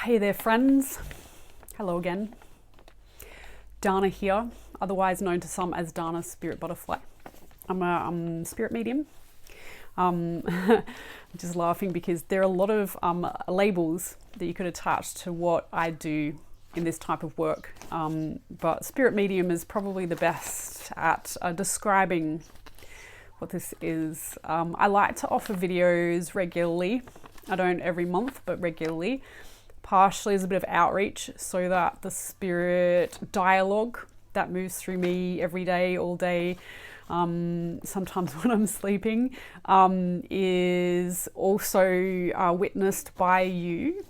Hey there friends, hello again. Dana here, otherwise known to some as Dana Spirit Butterfly. I'm a spirit medium. I'm just laughing because there are a lot of labels that you could attach to what I do in this type of work, but spirit medium is probably the best at describing what this is. I like to offer videos regularly. I don't every month, but regularly. Partially as a bit of outreach so that the spirit dialogue that moves through me every day, all day, sometimes when I'm sleeping, is also witnessed by you,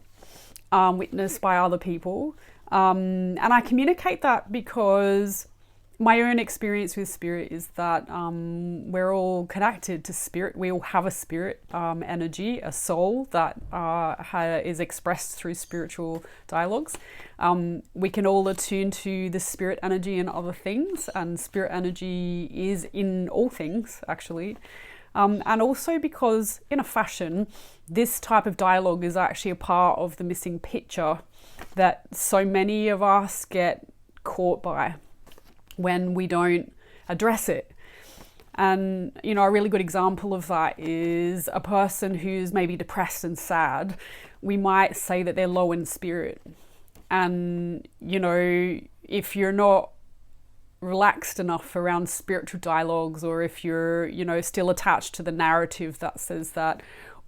witnessed by other people. And I communicate that because my own experience with spirit is that we're all connected to spirit. We all have a spirit energy, a soul that is expressed through spiritual dialogues. We can all attune to the spirit energy in other things, and spirit energy is in all things, actually. And also because, in a fashion, this type of dialogue is actually a part of the missing picture that so many of us get caught by when we don't address it. And, you know, a really good example of that is a person who's maybe depressed and sad. We might say that they're low in spirit. And, you know, if you're not relaxed enough around spiritual dialogues, or if you're, you know, still attached to the narrative that says that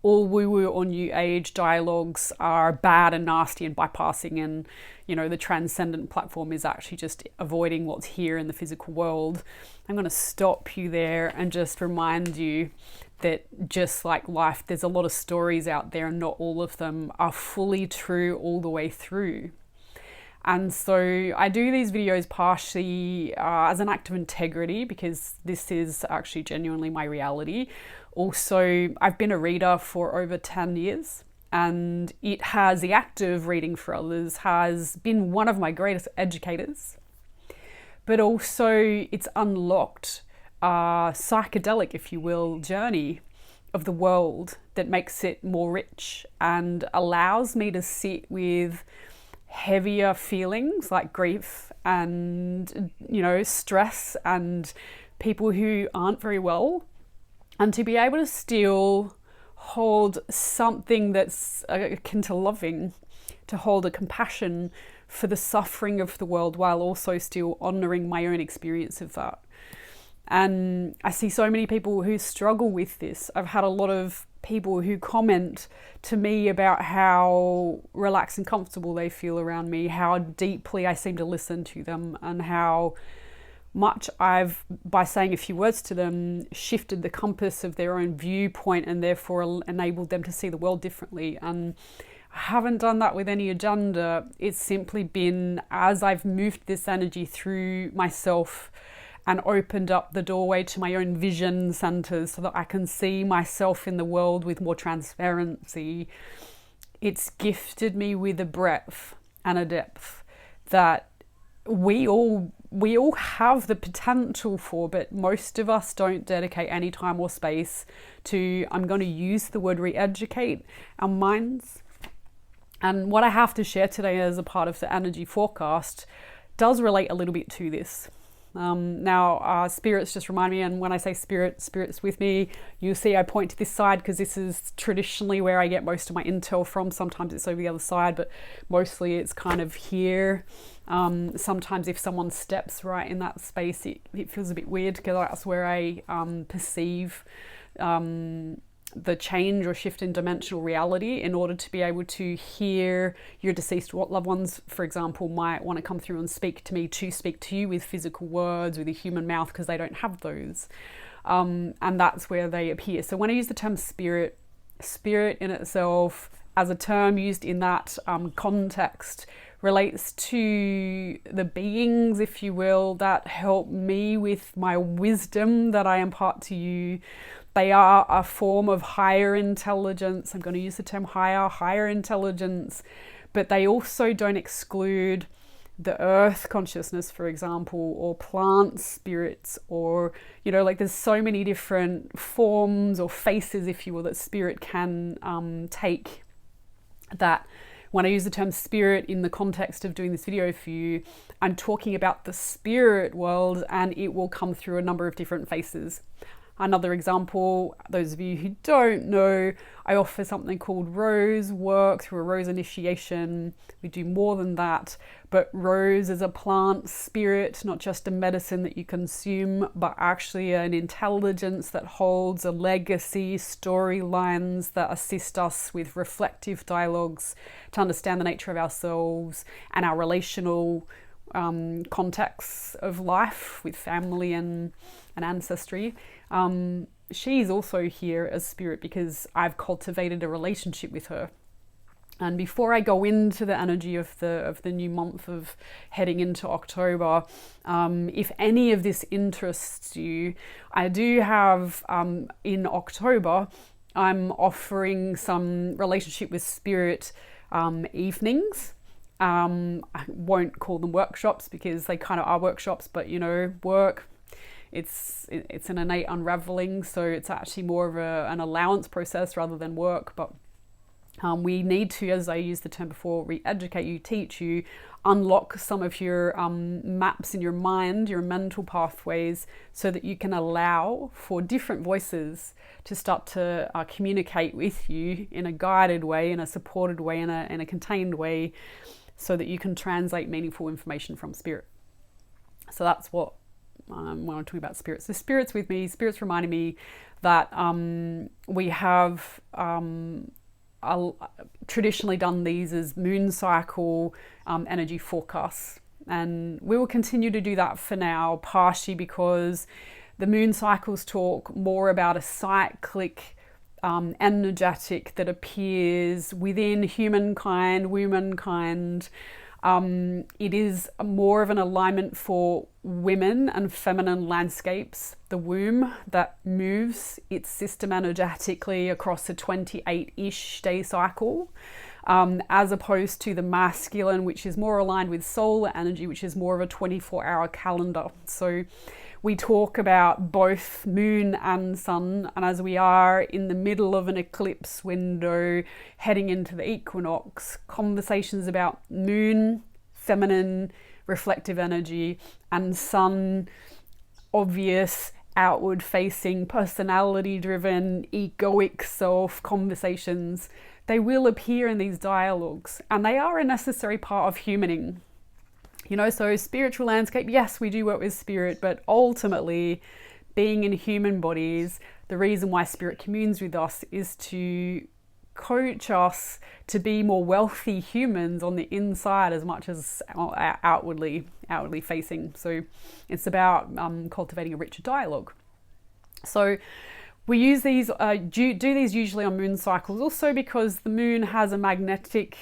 all woo-woo or new age dialogues are bad and nasty and bypassing, and you know the transcendent platform is actually just avoiding what's here in the physical world, I'm going to stop you there and just remind you that just like life, there's a lot of stories out there and not all of them are fully true all the way through. And so I do these videos partially as an act of integrity, because this is actually genuinely my reality. Also, I've been a reader for over 10 years, and the act of reading for others has been one of my greatest educators. But also it's unlocked a psychedelic, if you will, journey of the world that makes it more rich and allows me to sit with heavier feelings like grief and, you know, stress and people who aren't very well, and to be able to still hold something that's akin to loving, to hold a compassion for the suffering of the world while also still honoring my own experience of that. And I see so many people who struggle with this. I've had a lot of people who comment to me about how relaxed and comfortable they feel around me, how deeply I seem to listen to them, and how much I've, by saying a few words to them, shifted the compass of their own viewpoint and therefore enabled them to see the world differently. And I haven't done that with any agenda. It's simply been as I've moved this energy through myself and opened up the doorway to my own vision centers so that I can see myself in the world with more transparency. It's gifted me with a breadth and a depth that we all have the potential for, but most of us don't dedicate any time or space to, I'm going to use the word re-educate our minds. And what I have to share today as a part of the energy forecast does relate a little bit to this. Now, spirits just remind me, and when I say spirits with me, you'll see I point to this side because this is traditionally where I get most of my intel from. Sometimes it's over the other side, but mostly it's kind of here. Sometimes if someone steps right in that space, it feels a bit weird because that's where I perceive the change or shift in dimensional reality. In order to be able to hear your deceased loved ones, for example, might want to come through and speak to me, to speak to you with physical words, with a human mouth, because they don't have those. And that's where they appear. So when I use the term spirit in itself as a term used in that context relates to the beings, if you will, that help me with my wisdom that I impart to you. They are a form of higher intelligence. I'm going to use the term higher intelligence, but they also don't exclude the earth consciousness, for example, or plant spirits, or, you know, like there's so many different forms or faces, if you will, that spirit can take that When I use the term spirit in the context of doing this video for you, I'm talking about the spirit world, and it will come through a number of different faces. Another example, those of you who don't know, I offer something called rose work through a rose initiation. We do more than that, but rose is a plant spirit, not just a medicine that you consume, but actually an intelligence that holds a legacy, storylines that assist us with reflective dialogues to understand the nature of ourselves and our relational contexts of life with family and ancestry. She's also here as spirit because I've cultivated a relationship with her. And before I go into the energy of the new month of heading into October, if any of this interests you, I do have in October, I'm offering some relationship with spirit evenings. I won't call them workshops because they kind of are workshops, but you know, work. It's an innate unraveling, so it's actually more of an allowance process rather than work. But we need to, as I used the term before, re-educate you, teach you, unlock some of your maps in your mind, your mental pathways, so that you can allow for different voices to start to communicate with you in a guided way, in a supported way, in a contained way, so that you can translate meaningful information from spirit. So that's what when I'm talking about spirits. So spirits with me, spirits reminding me that we have traditionally done these as moon cycle energy forecasts. And we will continue to do that for now, partially because the moon cycles talk more about a cyclic energetic that appears within humankind, womankind. It is more of an alignment for women and feminine landscapes, the womb that moves its system energetically across a 28-ish day cycle, as opposed to the masculine, which is more aligned with solar energy, which is more of a 24-hour calendar. So we talk about both moon and sun, and as we are in the middle of an eclipse window heading into the equinox, conversations about moon, feminine, reflective energy, and sun, obvious, outward facing, personality driven, egoic self conversations, they will appear in these dialogues, and they are a necessary part of humaning. You know, so spiritual landscape, yes, we do work with spirit, but ultimately being in human bodies, the reason why spirit communes with us is to coach us to be more wealthy humans on the inside as much as outwardly facing. So it's about cultivating a richer dialogue. So we use these, do these usually on moon cycles, also because the moon has a magnetic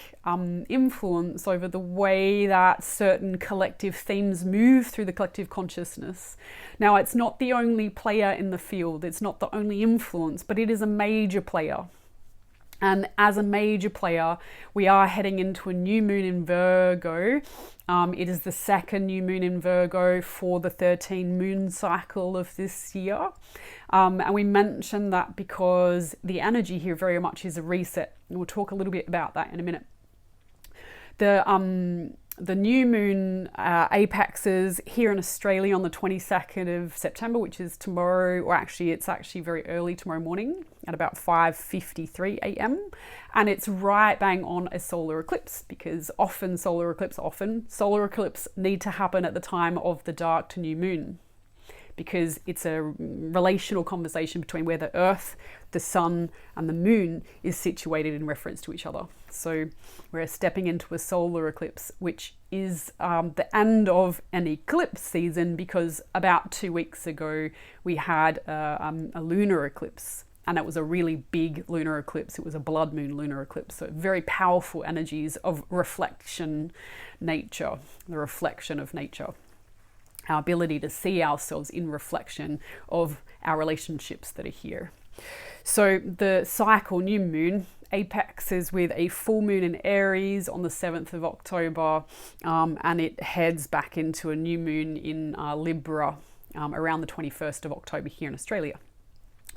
influence over the way that certain collective themes move through the collective consciousness. Now, it's not the only player in the field, it's not the only influence, but it is a major player. And as a major player, we are heading into a new moon in Virgo. It is the second new moon in Virgo for the 13 moon cycle of this year. And we mention that because the energy here very much is a reset. And we'll talk a little bit about that in a minute. The new moon apexes here in Australia on the 22nd of September, which is tomorrow, or actually it's actually very early tomorrow morning at about 5:53 a.m. And it's right bang on a solar eclipse, because often solar eclipse need to happen at the time of the dark to new moon, because it's a relational conversation between where the earth, the sun, and the moon is situated in reference to each other. So we're stepping into a solar eclipse, which is the end of an eclipse season, because about 2 weeks ago we had a lunar eclipse, and it was a really big lunar eclipse. It was a blood moon lunar eclipse. So very powerful energies of reflection nature, the reflection of nature. Our ability to see ourselves in reflection of our relationships that are here. So the cycle new moon apexes with a full moon in Aries on the 7th of October, and it heads back into a new moon in Libra around the 21st of October here in Australia.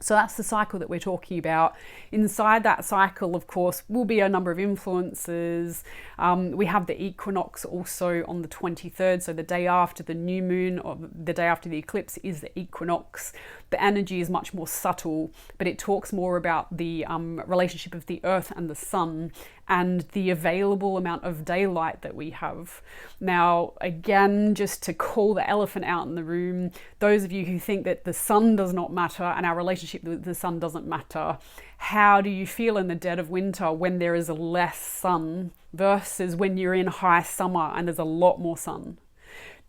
So that's the cycle that we're talking about. Inside that cycle, of course, will be a number of influences. We have the equinox also on the 23rd, so the day after the new moon or the day after the eclipse is the equinox. The energy is much more subtle, but it talks more about the relationship of the earth and the sun and the available amount of daylight that we have. Now, again, just to call the elephant out in the room, those of you who think that the sun does not matter and our relationship with the sun doesn't matter, how do you feel in the dead of winter when there is less sun versus when you're in high summer and there's a lot more sun?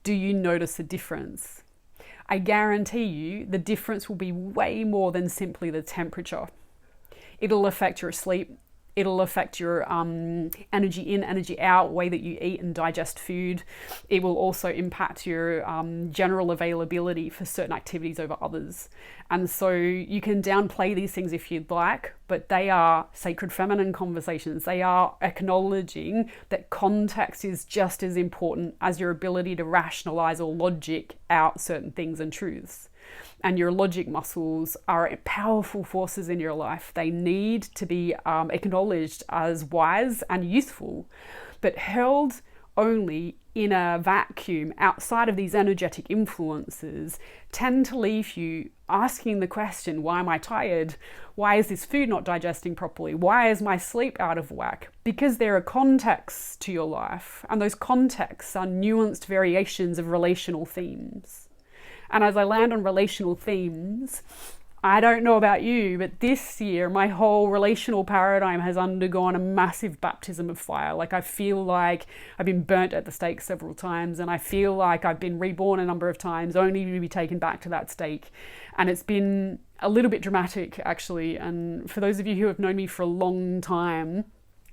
Do you notice a difference? I guarantee you the difference will be way more than simply the temperature. It'll affect your sleep. It'll affect your energy in, energy out, way that you eat and digest food. It will also impact your general availability for certain activities over others. And so you can downplay these things if you'd like, but they are sacred feminine conversations. They are acknowledging that context is just as important as your ability to rationalize or logic out certain things and truths. And your logic muscles are powerful forces in your life. They need to be acknowledged as wise and useful, but held only in a vacuum outside of these energetic influences tend to leave you asking the question, why am I tired? Why is this food not digesting properly? Why is my sleep out of whack? Because there are contexts to your life, and those contexts are nuanced variations of relational themes. And as I land on relational themes, I don't know about you, but this year my whole relational paradigm has undergone a massive baptism of fire. Like, I feel like I've been burnt at the stake several times, and I feel like I've been reborn a number of times only to be taken back to that stake. And it's been a little bit dramatic, actually. And for those of you who have known me for a long time,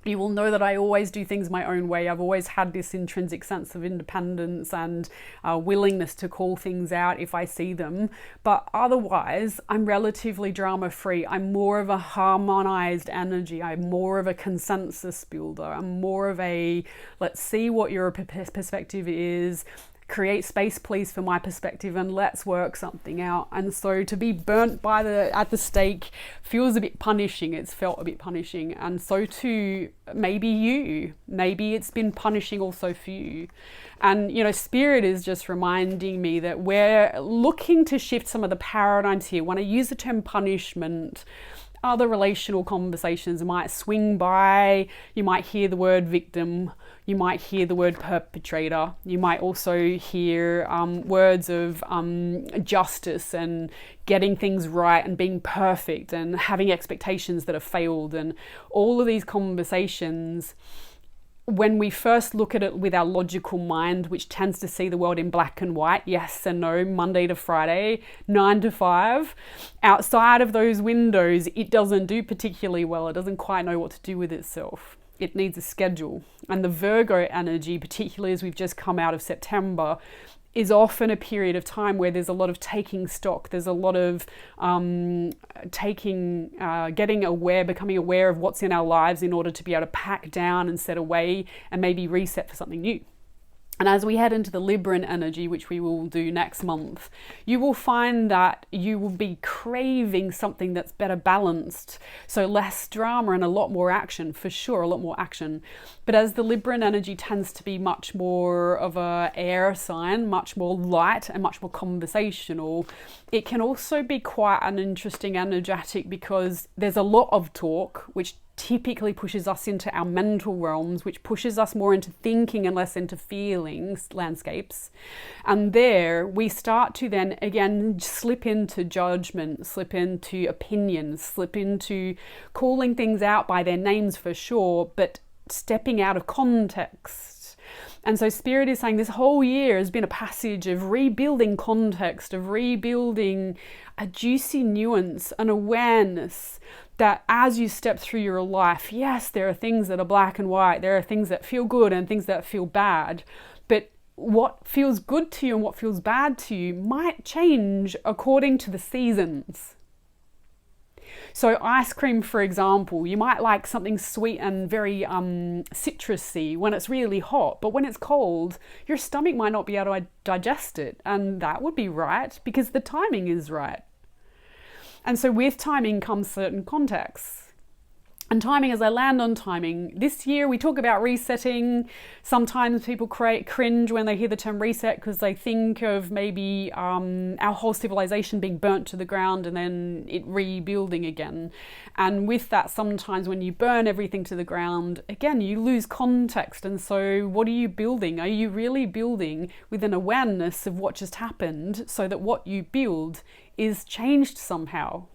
you will know that I always do things my own way. I've always had this intrinsic sense of independence and willingness to call things out if I see them. But otherwise, I'm relatively drama-free. I'm more of a harmonized energy. I'm more of a consensus builder. I'm more of a, let's see what your perspective is, create space please for my perspective, and let's work something out. And so to be burnt at the stake feels a bit punishing. It's felt a bit punishing, and so too maybe it's been punishing also for you. And Spirit is just reminding me that we're looking to shift some of the paradigms here. When I use the term punishment, other relational conversations might swing by. You might hear the word victim. You might hear the word perpetrator. You might also hear words of justice and getting things right and being perfect and having expectations that have failed. And all of these conversations, when we first look at it with our logical mind, which tends to see the world in black and white, yes and no, Monday to Friday, 9 to 5, outside of those windows, it doesn't do particularly well. It doesn't quite know what to do with itself. It needs a schedule. And the Virgo energy, particularly as we've just come out of September, is often a period of time where there's a lot of taking stock. There's a lot of getting aware, becoming aware of what's in our lives in order to be able to pack down and set away and maybe reset for something new. And as we head into the Libran energy, which we will do next month, you will find that you will be craving something that's better balanced. So less drama and a lot more action, for sure, a lot more action. But as the Libran energy tends to be much more of a air sign, much more light and much more conversational, it can also be quite an interesting energetic because there's a lot of talk, which typically pushes us into our mental realms, which pushes us more into thinking and less into feelings landscapes. And there we start to then again slip into judgment, slip into opinions, slip into calling things out by their names for sure, but stepping out of context. And so Spirit is saying this whole year has been a passage of rebuilding context, of rebuilding a juicy nuance, an awareness that as you step through your life, yes, there are things that are black and white, there are things that feel good and things that feel bad, but what feels good to you and what feels bad to you might change according to the seasons. So ice cream, for example, you might like something sweet and very citrusy when it's really hot, but when it's cold, your stomach might not be able to digest it, and that would be right because the timing is right. And so with timing comes certain contexts. And timing, as I land on timing, this year we talk about resetting. Sometimes people cringe when they hear the term reset because they think of maybe our whole civilization being burnt to the ground and then it rebuilding again. And with that, sometimes when you burn everything to the ground, again, you lose context. And so what are you building? Are you really building with an awareness of what just happened so that what you build is changed somehow?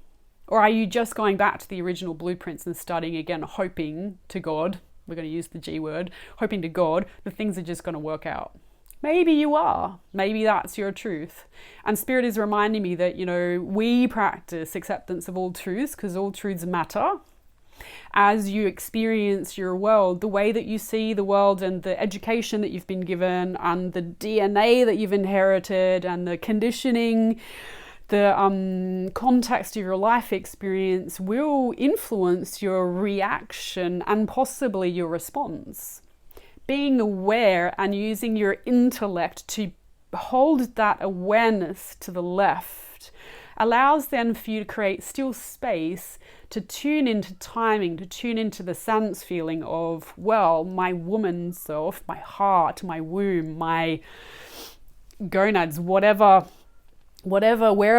Or are you just going back to the original blueprints and starting again, hoping to God, we're going to use the G word, hoping to God that things are just going to work out? Maybe you are. Maybe that's your truth. And Spirit is reminding me that, we practice acceptance of all truths because all truths matter. As you experience your world, the way that you see the world and the education that you've been given and the DNA that you've inherited and the conditioning, the context of your life experience will influence your reaction and possibly your response. Being aware and using your intellect to hold that awareness to the left allows then for you to create still space to tune into timing, to tune into the sense feeling of, well, my woman self, my heart, my womb, my gonads, wherever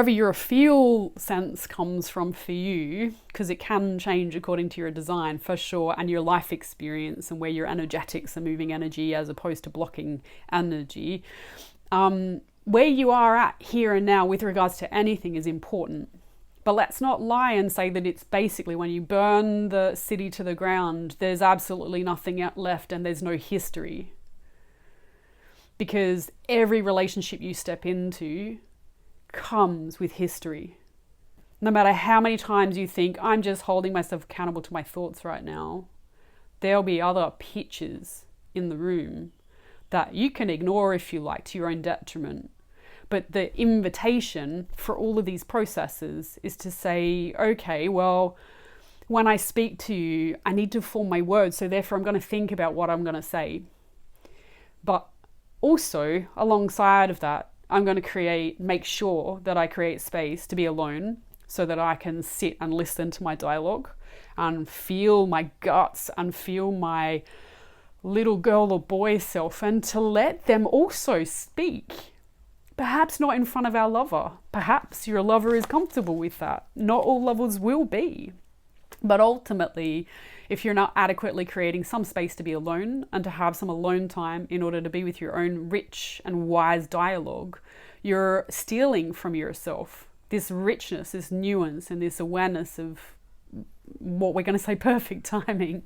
your feel sense comes from for you, because it can change according to your design for sure, and your life experience and where your energetics are moving energy as opposed to blocking energy. Where you are at here and now with regards to anything is important. But let's not lie and say that it's basically when you burn the city to the ground, there's absolutely nothing left and there's no history. Because every relationship you step into comes with history. No matter how many times you think, I'm just holding myself accountable to my thoughts right now, there'll be other pictures in the room that you can ignore if you like to your own detriment. But the invitation for all of these processes is to say, okay, well, when I speak to you, I need to form my words, so therefore I'm going to think about what I'm going to say. But also, alongside of that, I'm going to make sure that I create space to be alone so that I can sit and listen to my dialogue and feel my guts and feel my little girl or boy self, and to let them also speak. Perhaps not in front of our lover. Perhaps your lover is comfortable with that. Not all lovers will be. But ultimately, if you're not adequately creating some space to be alone and to have some alone time in order to be with your own rich and wise dialogue, you're stealing from yourself this richness, this nuance, and this awareness of what we're going to say perfect timing.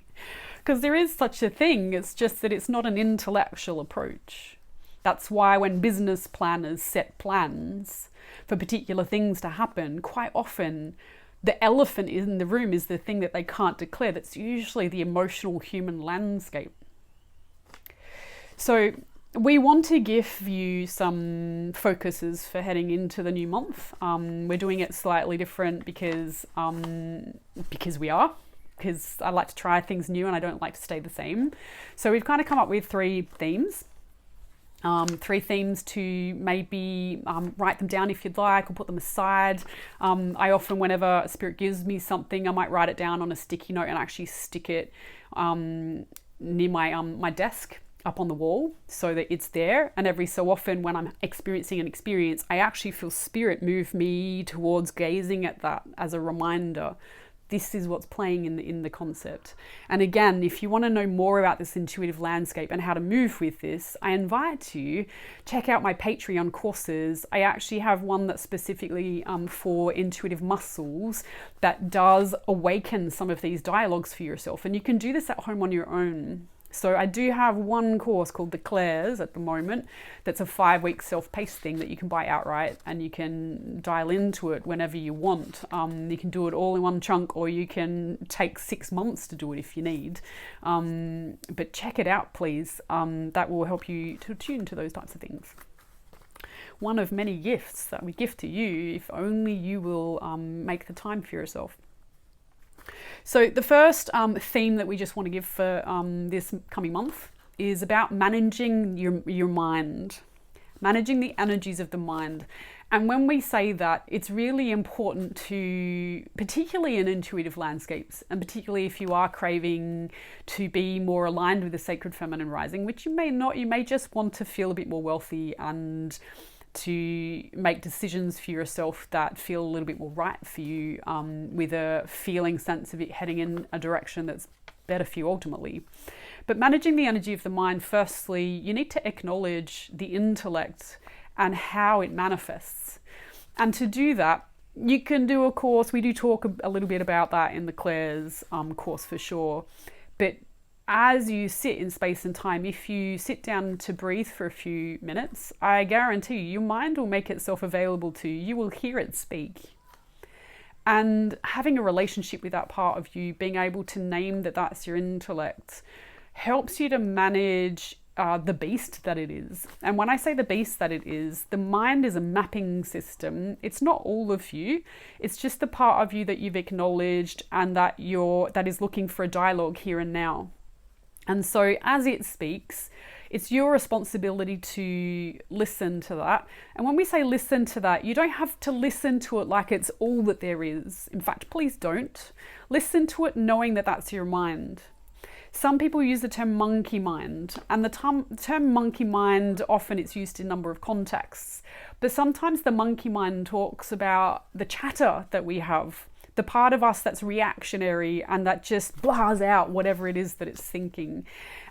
Because there is such a thing, it's just that it's not an intellectual approach. That's why when business planners set plans for particular things to happen, quite often the elephant in the room is the thing that they can't declare. That's usually the emotional human landscape. So we want to give you some focuses for heading into the new month. We're doing it slightly different because I like to try things new and I don't like to stay the same. So we've kind of come up with three themes. Three themes to maybe write them down if you'd like, or put them aside. I often, whenever Spirit gives me something, I might write it down on a sticky note and actually stick it near my desk up on the wall so that it's there. And every so often when I'm experiencing an experience, I actually feel Spirit move me towards gazing at that as a reminder. This is what's playing in the concept. And again, if you want to know more about this intuitive landscape and how to move with this, I invite you check out my Patreon courses. I actually have one that's specifically for intuitive muscles that does awaken some of these dialogues for yourself. And you can do this at home on your own. So I do have one course called The Clairs at the moment. That's a 5-week self-paced thing that you can buy outright and you can dial into it whenever you want. You can do it all in one chunk, or you can take 6 months to do it if you need. But check it out, please. That will help you to tune to those types of things. One of many gifts that we gift to you if only you will make the time for yourself. So the first theme that we just want to give for this coming month is about managing your mind, managing the energies of the mind. And when we say that, it's really important to, particularly in intuitive landscapes, and particularly if you are craving to be more aligned with the sacred feminine rising, which you may not, you may just want to feel a bit more wealthy and to make decisions for yourself that feel a little bit more right for you, with a feeling sense of it heading in a direction that's better for you ultimately. But managing the energy of the mind, firstly, you need to acknowledge the intellect and how it manifests. And to do that, you can do a course. We do talk a little bit about that in the Claire's course for sure. But as you sit in space and time, if you sit down to breathe for a few minutes, I guarantee you, your mind will make itself available to you. You will hear it speak. And having a relationship with that part of you, being able to name that that's your intellect, helps you to manage the beast that it is. And when I say the beast that it is, the mind is a mapping system. It's not all of you. It's just the part of you that you've acknowledged and that is looking for a dialogue here and now. And so as it speaks, it's your responsibility to listen to that. And when we say listen to that, you don't have to listen to it like it's all that there is. In fact, please don't. Listen to it knowing that that's your mind. Some people use the term monkey mind, and the term monkey mind, often it's used in a number of contexts. But sometimes the monkey mind talks about the chatter that we have, the part of us that's reactionary and that just blahs out whatever it is that it's thinking.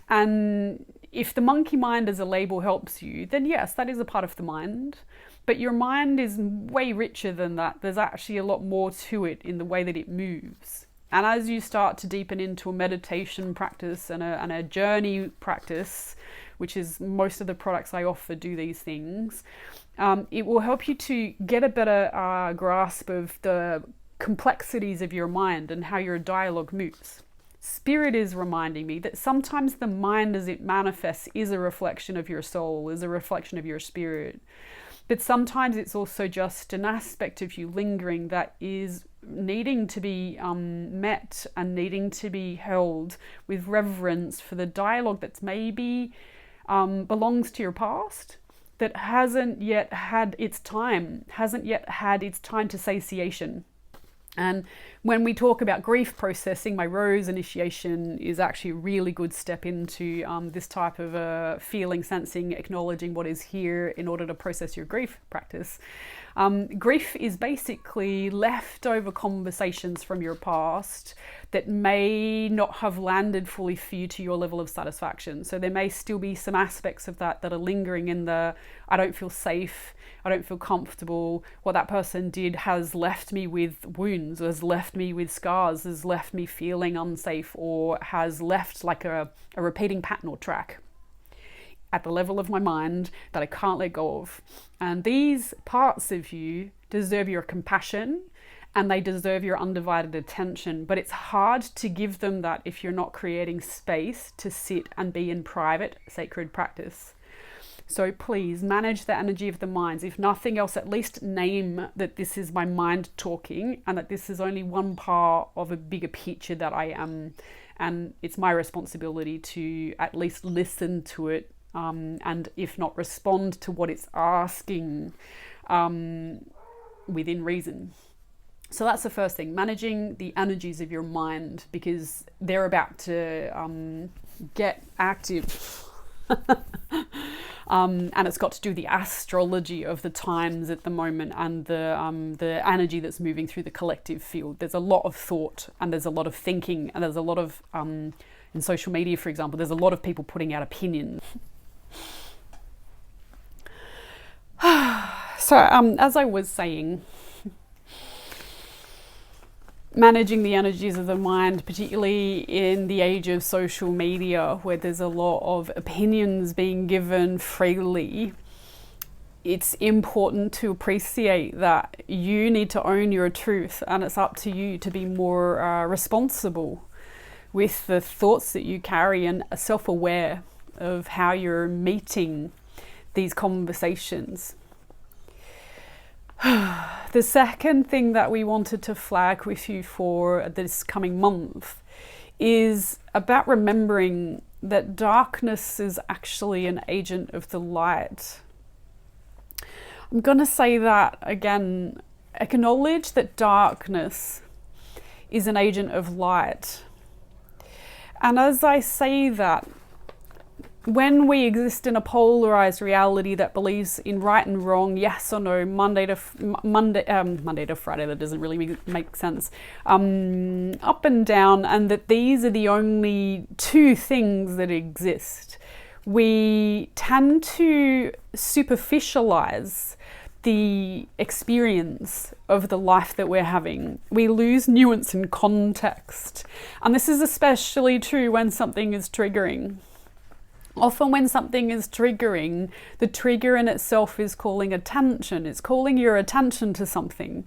And if the monkey mind as a label helps you, then yes, that is a part of the mind. But your mind is way richer than that. There's actually a lot more to it in the way that it moves. And as you start to deepen into a meditation practice and a journey practice, which is most of the products I offer do these things, it will help you to get a better grasp of the complexities of your mind and how your dialogue moves. Spirit is reminding me that sometimes the mind as it manifests is a reflection of your soul, is a reflection of your spirit. But sometimes it's also just an aspect of you lingering that is needing to be met and needing to be held with reverence for the dialogue that's maybe belongs to your past, that hasn't yet had its time to satiation. And when we talk about grief processing, my rose initiation is actually a really good step into this type of feeling, sensing, acknowledging what is here in order to process your grief practice. Grief is basically leftover conversations from your past that may not have landed fully for you to your level of satisfaction. So there may still be some aspects of that are lingering in the, I don't feel safe, I don't feel comfortable, what that person did has left me with wounds, has left me with scars, has left me feeling unsafe, or has left like a repeating pattern or track at the level of my mind that I can't let go of. And these parts of you deserve your compassion and they deserve your undivided attention, but it's hard to give them that if you're not creating space to sit and be in private sacred practice. So please manage the energy of the minds. If nothing else, at least name that this is my mind talking and that this is only one part of a bigger picture that I am. And it's my responsibility to at least listen to it, and if not respond to what it's asking within reason. So that's the first thing, managing the energies of your mind, because they're about to get active. And it's got to do with the astrology of the times at the moment and the energy that's moving through the collective field. There's a lot of thought and there's a lot of thinking and there's a lot of, in social media, for example, there's a lot of people putting out opinions. So as I was saying, managing the energies of the mind, particularly in the age of social media where there's a lot of opinions being given freely, it's important to appreciate that you need to own your truth and it's up to you to be more responsible with the thoughts that you carry and self-aware of how you're meeting these conversations. The second thing that we wanted to flag with you for this coming month is about remembering that darkness is actually an agent of the light. I'm going to say that again, acknowledge that darkness is an agent of light. And as I say that, when we exist in a polarized reality that believes in right and wrong, yes or no, Monday to Friday, that doesn't really make sense, up and down, and that these are the only two things that exist, we tend to superficialize the experience of the life that we're having. We lose nuance and context. And this is especially true when something is triggering. Often when something is triggering, the trigger in itself is calling attention. It's calling your attention to something.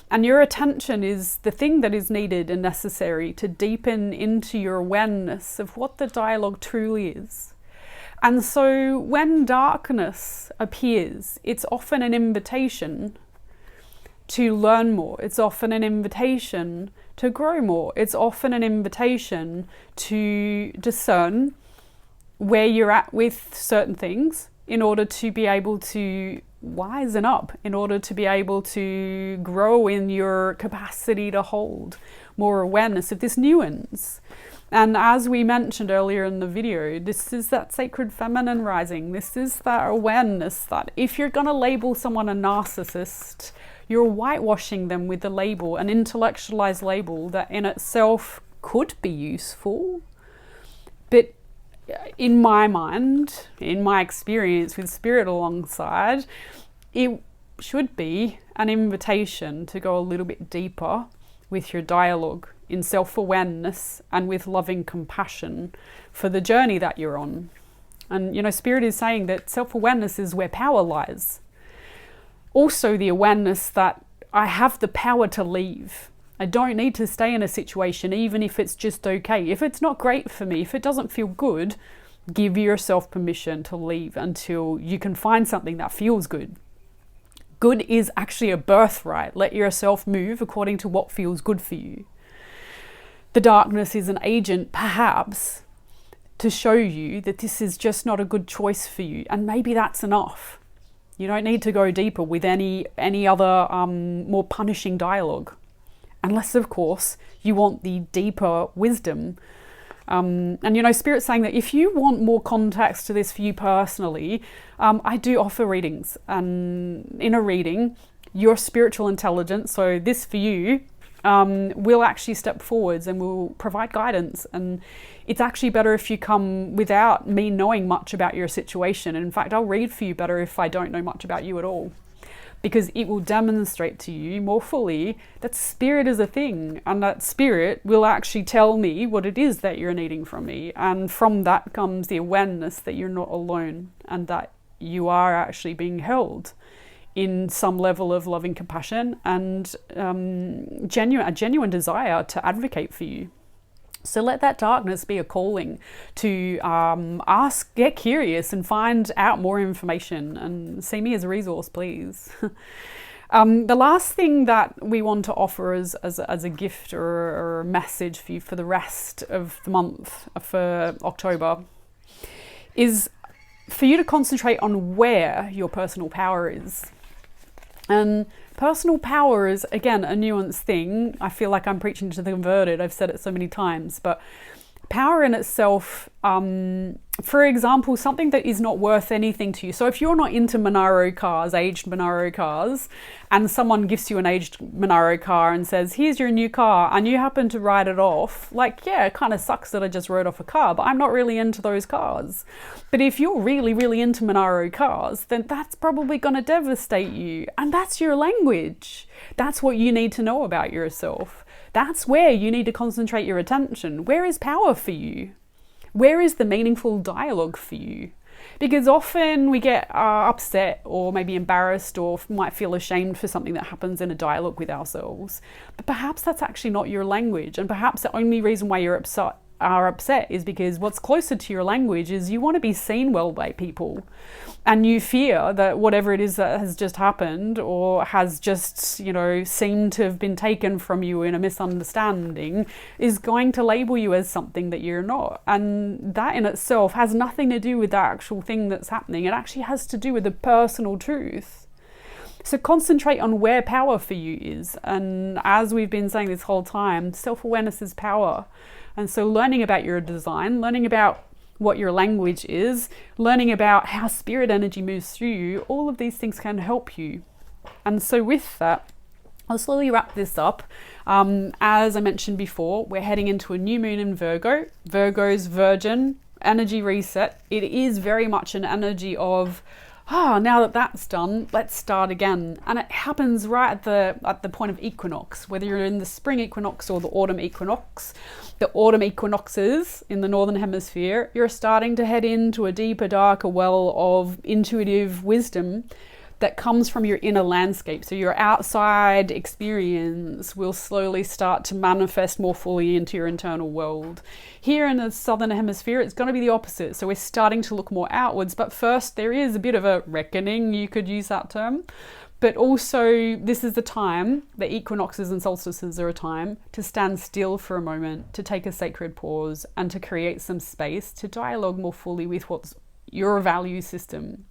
And your attention is the thing that is needed and necessary to deepen into your awareness of what the dialogue truly is. And so when darkness appears, it's often an invitation to learn more. It's often an invitation to grow more. It's often an invitation to discern where you're at with certain things in order to be able to wisen up, in order to be able to grow in your capacity to hold more awareness of this nuance. And as we mentioned earlier in the video, this is that sacred feminine rising. This is that awareness that if you're going to label someone a narcissist, you're whitewashing them with the label, an intellectualized label that in itself could be useful, but in my mind, in my experience with spirit alongside, it should be an invitation to go a little bit deeper with your dialogue in self-awareness and with loving compassion for the journey that you're on. And, you know, Spirit is saying that self-awareness is where power lies. Also the awareness that I have the power to leave. I don't need to stay in a situation, even if it's just okay. If it's not great for me, if it doesn't feel good, give yourself permission to leave until you can find something that feels good. Good is actually a birthright. Let yourself move according to what feels good for you. The darkness is an agent, perhaps, to show you that this is just not a good choice for you. And maybe that's enough. You don't need to go deeper with any other more punishing dialogue. Unless, of course, you want the deeper wisdom. And, you know, Spirit's saying that if you want more context to this for you personally, I do offer readings. And in a reading, your spiritual intelligence, so this for you, will actually step forwards and will provide guidance. And it's actually better if you come without me knowing much about your situation. And in fact, I'll read for you better if I don't know much about you at all, because it will demonstrate to you more fully that spirit is a thing, and that spirit will actually tell me what it is that you're needing from me. And from that comes the awareness that you're not alone, and that you are actually being held in some level of loving compassion and a genuine desire to advocate for you. So let that darkness be a calling to ask, get curious and find out more information, and see me as a resource, please. The last thing that we want to offer as a gift or a message for you for the rest of the month, for October, is for you to concentrate on where your personal power is. And personal power is, again, a nuanced thing. I feel like I'm preaching to the converted. I've said it so many times. But power in itself, for example, something that is not worth anything to you. So if you're not into Monaro cars, aged Monaro cars, and someone gives you an aged Monaro car and says, here's your new car, and you happen to write it off, like, yeah, it kind of sucks that I just wrote off a car, but I'm not really into those cars. But if you're really, really into Monaro cars, then that's probably going to devastate you. And that's your language. That's what you need to know about yourself. That's where you need to concentrate your attention. Where is power for you? Where is the meaningful dialogue for you? Because often we get upset or maybe embarrassed or might feel ashamed for something that happens in a dialogue with ourselves. But perhaps that's actually not your language. And perhaps the only reason why you're upset is because what's closer to your language is you want to be seen well by people. And you fear that whatever it is that has just happened or has just, you know, seemed to have been taken from you in a misunderstanding is going to label you as something that you're not. And that in itself has nothing to do with the actual thing that's happening. It actually has to do with the personal truth So concentrate on where power for you is. And as we've been saying this whole time, self-awareness is power. And so learning about your design, learning about what your language is, learning about how spirit energy moves through you, all of these things can help you. And so with that, I'll slowly wrap this up. As I mentioned before, we're heading into a new moon in Virgo. Virgo's Virgin energy reset. It is very much an energy of, now that that's done, let's start again. And it happens right at the point of equinox, whether you're in the spring equinox or the autumn equinox. The autumn equinoxes in the northern hemisphere, you're starting to head into a deeper, darker well of intuitive wisdom that comes from your inner landscape. So your outside experience will slowly start to manifest more fully into your internal world. Here in the southern hemisphere, it's going to be the opposite. So we're starting to look more outwards, but first there is a bit of a reckoning, you could use that term. But also this is the time, the equinoxes and solstices are a time to stand still for a moment, to take a sacred pause and to create some space to dialogue more fully with what's your value system.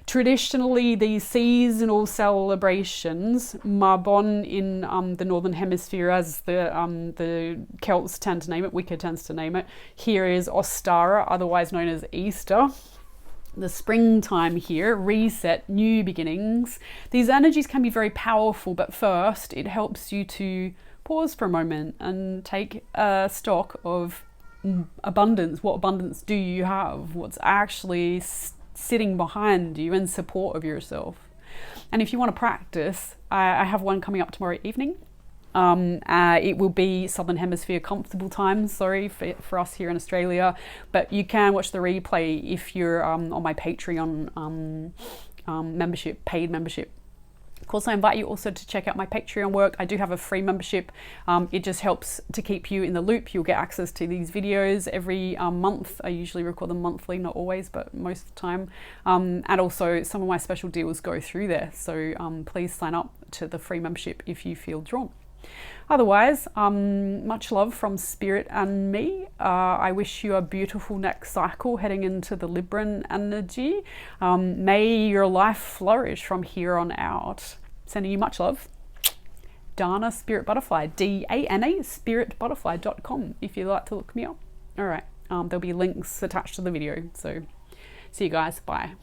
Traditionally, these seasonal celebrations, Marbon in the Northern Hemisphere, as the Celts tend to name it, Wicca tends to name it. Here is Ostara, otherwise known as Easter. The springtime here, reset, new beginnings. These energies can be very powerful, but first it helps you to pause for a moment and take stock of abundance. What abundance do you have? What's actually sitting behind you in support of yourself? And if you want to practice, I have one coming up tomorrow evening. It will be Southern Hemisphere comfortable time, for us here in Australia, but you can watch the replay if you're on my Patreon membership, paid membership. Of course, I invite you also to check out my Patreon work. I do have a free membership. It just helps to keep you in the loop. You'll get access to these videos every month. I usually record them monthly, not always, but most of the time. And also some of my special deals go through there. So please sign up to the free membership if you feel drawn. Otherwise, much love from Spirit and me. I wish you a beautiful next cycle heading into the Libran energy. May your life flourish from here on out. Sending you much love. Dana Spirit Butterfly, DANA spiritbutterfly.com if you'd like to look me up. All right, there'll be links attached to the video. So see you guys. Bye.